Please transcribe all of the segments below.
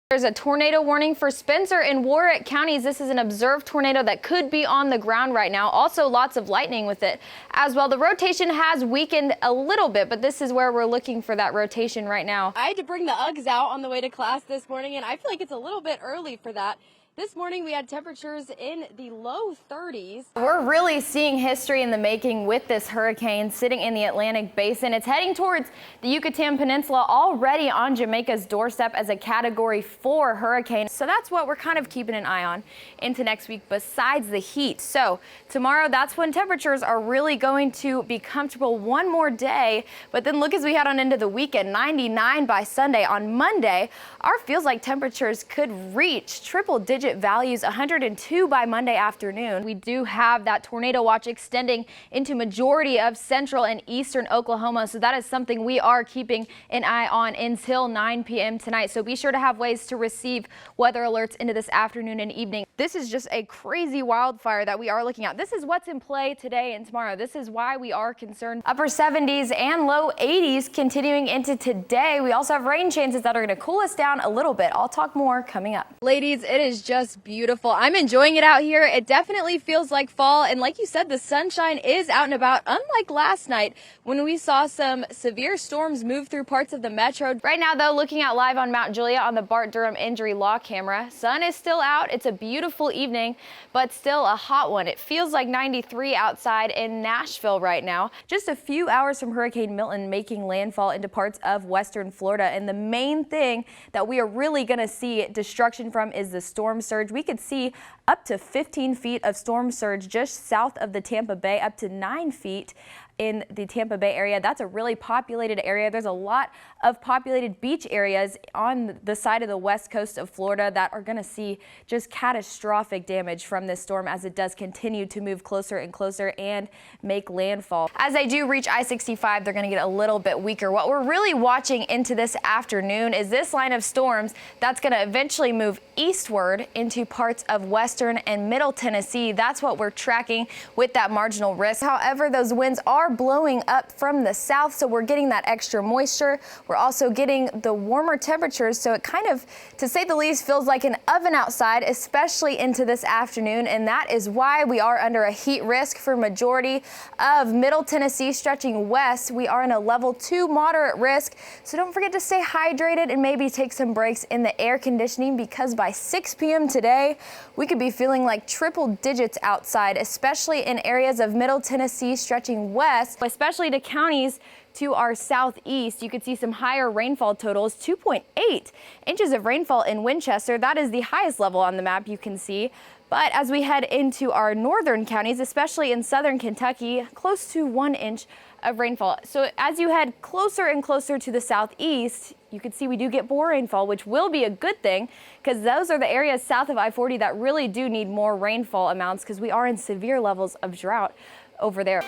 There's a tornado warning for Spencer and Warwick counties. This is an observed tornado that could be on the ground right now. Also lots of lightning with it as well. The rotation has weakened a little bit, but this is where we're looking for that rotation right now. I had to bring the Uggs out on the way to class this morning, and I feel like it's a little bit early for that. This morning we had temperatures in the low 30s. We're really seeing history in the making with this hurricane sitting in the Atlantic basin. It's heading towards the Yucatan Peninsula, already on Jamaica's doorstep as a Category 4 hurricane. So that's what we're kind of keeping an eye on into next week besides the heat. So tomorrow, that's when temperatures are really going to be comfortable one more day. But then look as we head on into the weekend, 99 by Sunday. On Monday, our feels like temperatures could reach triple-digit values, 102 by Monday afternoon. We do have that tornado watch extending into majority of central and eastern Oklahoma, so that is something we are keeping an eye on until 9 p.m. tonight. So be sure to have ways to receive weather alerts into this afternoon and evening. This is just a crazy wildfire that we are looking at. This is what's in play today and tomorrow. This is why we are concerned. Upper 70s and low 80s continuing into today. We also have rain chances that are going to cool us down a little bit. I'll talk more coming up. Ladies, it is just beautiful. I'm enjoying it out here. It definitely feels like fall, and like you said, the sunshine is out and about, unlike last night when we saw some severe storms move through parts of the metro. Right now though, looking out live on Mount Juliet on the Bart Durham Injury Law camera, sun is still out. It's a beautiful evening, but still a hot one. It feels like 93 outside in Nashville right now. Just a few hours from Hurricane Milton making landfall into parts of western Florida, and the main thing that we are really going to see destruction from is the storm surge. We could see up to 15 feet of storm surge just south of the Tampa Bay, up to 9 feet in the Tampa Bay area. That's a really populated area. There's a lot of populated beach areas on the side of the west coast of Florida that are going to see just catastrophic damage from this storm as it does continue to move closer and closer and make landfall. As they do reach I-65, they're going to get a little bit weaker. What we're really watching into this afternoon is this line of storms that's going to eventually move eastward into parts of western and middle Tennessee. That's what we're tracking with that marginal risk. However, those winds are blowing up from the south, so we're getting that extra moisture. We're also getting the warmer temperatures, so it kind of, to say the least, feels like an oven outside, especially into this afternoon, and that is why we are under a heat risk for majority of middle Tennessee stretching west. We are in a level 2 moderate risk, so don't forget to stay hydrated and maybe take some breaks in the air conditioning, because by 6 p.m. today, we could be feeling like triple digits outside, especially in areas of middle Tennessee stretching west, especially to counties to our southeast. You could see some higher rainfall totals, 2.8 inches of rainfall in Winchester. That is the highest level on the map you can see. But as we head into our northern counties, especially in southern Kentucky, close to 1 inch of rainfall. So as you head closer and closer to the southeast, you can see we do get more rainfall, which will be a good thing because those are the areas south of I-40 that really do need more rainfall amounts because we are in severe levels of drought over there.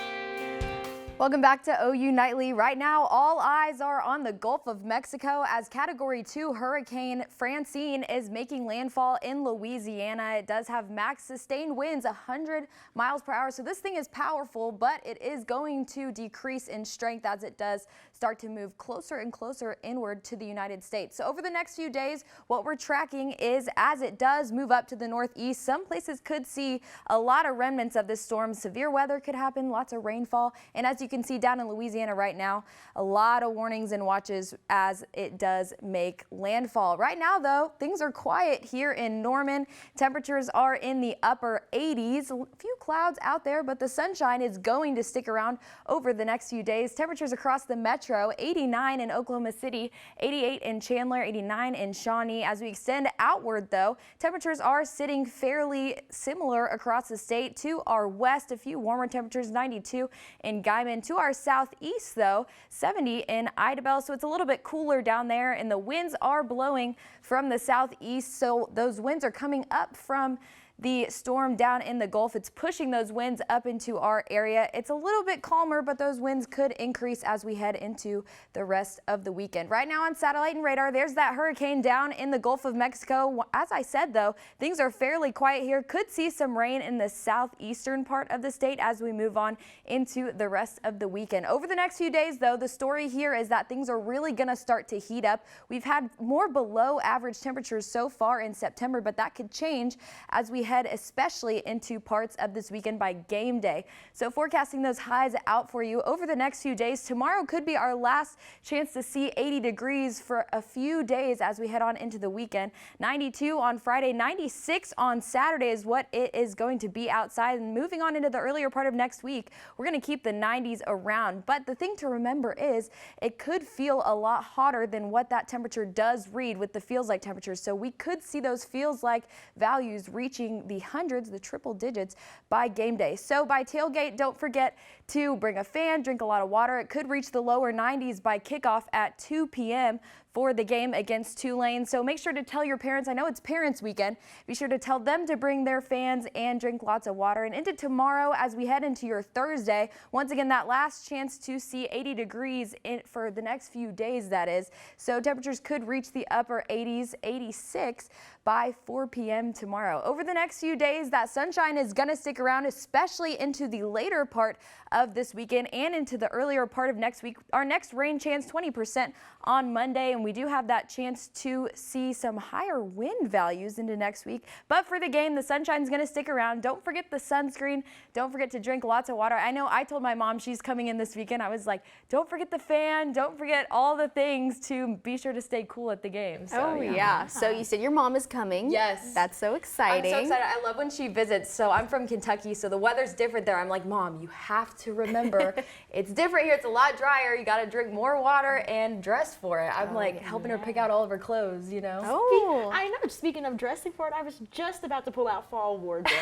Welcome back to OU Nightly. Right now, all eyes are on the Gulf of Mexico as Category 2 Hurricane Francine is making landfall in Louisiana. It does have max sustained winds 100 miles per hour. So this thing is powerful, but it is going to decrease in strength as it does start to move closer and closer inward to the United States. So over the next few days, what we're tracking is as it does move up to the northeast, some places could see a lot of remnants of this storm. Severe weather could happen, lots of rainfall, and as you can see down in Louisiana right now, a lot of warnings and watches as it does make landfall. Right now, though, things are quiet here in Norman. Temperatures are in the upper 80s. A few clouds out there, but the sunshine is going to stick around over the next few days. Temperatures across the metro, 89 in Oklahoma City, 88 in Chandler, 89 in Shawnee. As we extend outward, though, temperatures are sitting fairly similar across the state. To our west, a few warmer temperatures, 92 in Guyman. To our southeast, though, 70 in Idabel, so it's a little bit cooler down there, and the winds are blowing from the southeast, so those winds are coming up from the storm down in the Gulf. It's pushing those winds up into our area. It's a little bit calmer, but those winds could increase as we head into the rest of the weekend. Right now on satellite and radar, there's that hurricane down in the Gulf of Mexico. As I said, though, things are fairly quiet here. Could see some rain in the southeastern part of the state as we move on into the rest of the weekend. Over the next few days, though, the story here is that things are really going to start to heat up. We've had more below average temperatures so far in September, but that could change as we head especially into parts of this weekend by game day. So forecasting those highs out for you over the next few days. Tomorrow could be our last chance to see 80 degrees for a few days as we head on into the weekend. 92 on Friday, 96 on Saturday is what it is going to be outside. And moving on into the earlier part of next week, we're going to keep the 90s around. But the thing to remember is it could feel a lot hotter than what that temperature does read with the feels like temperatures. So we could see those feels like values reaching the hundreds, the triple digits by game day. So by tailgate, don't forget to bring a fan, drink a lot of water. It could reach the lower 90s by kickoff at 2 p.m. for the game against Tulane. So make sure to tell your parents, I know it's parents weekend, be sure to tell them to bring their fans and drink lots of water. And into tomorrow as we head into your Thursday, once again, that last chance to see 80 degrees for the next few days, that is. So temperatures could reach the upper 80s, 86 by 4 p.m. tomorrow. Over the next few days, that sunshine is going to stick around, especially into the later part of this weekend and into the earlier part of next week. Our next rain chance, 20% on Monday, and we do have that chance to see some higher wind values into next week. But for the game, the sunshine's going to stick around. Don't forget the sunscreen. Don't forget to drink lots of water. I know I told my mom she's coming in this weekend. I was like, don't forget the fan. Don't forget all the things to be sure to stay cool at the game. So, yeah. So you said your mom is coming. Yes. That's so exciting. I'm so excited. I love when she visits. So I'm from Kentucky, so the weather's different there. I'm like, Mom, you have to remember it's different here. It's a lot drier. You got to drink more water and dress for it. I'm like helping her pick out all of her clothes, you know? Oh. I know. Speaking of dressing for it, I was just about to pull out fall wardrobe.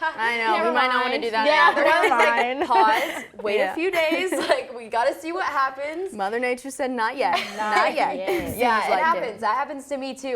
I know. We might not want to do that. Yeah, now. never mind. Pause. Wait a few days. Like, we got to see what happens. Mother Nature said not yet. Not yet. Yeah, it like happens. That happens to me too.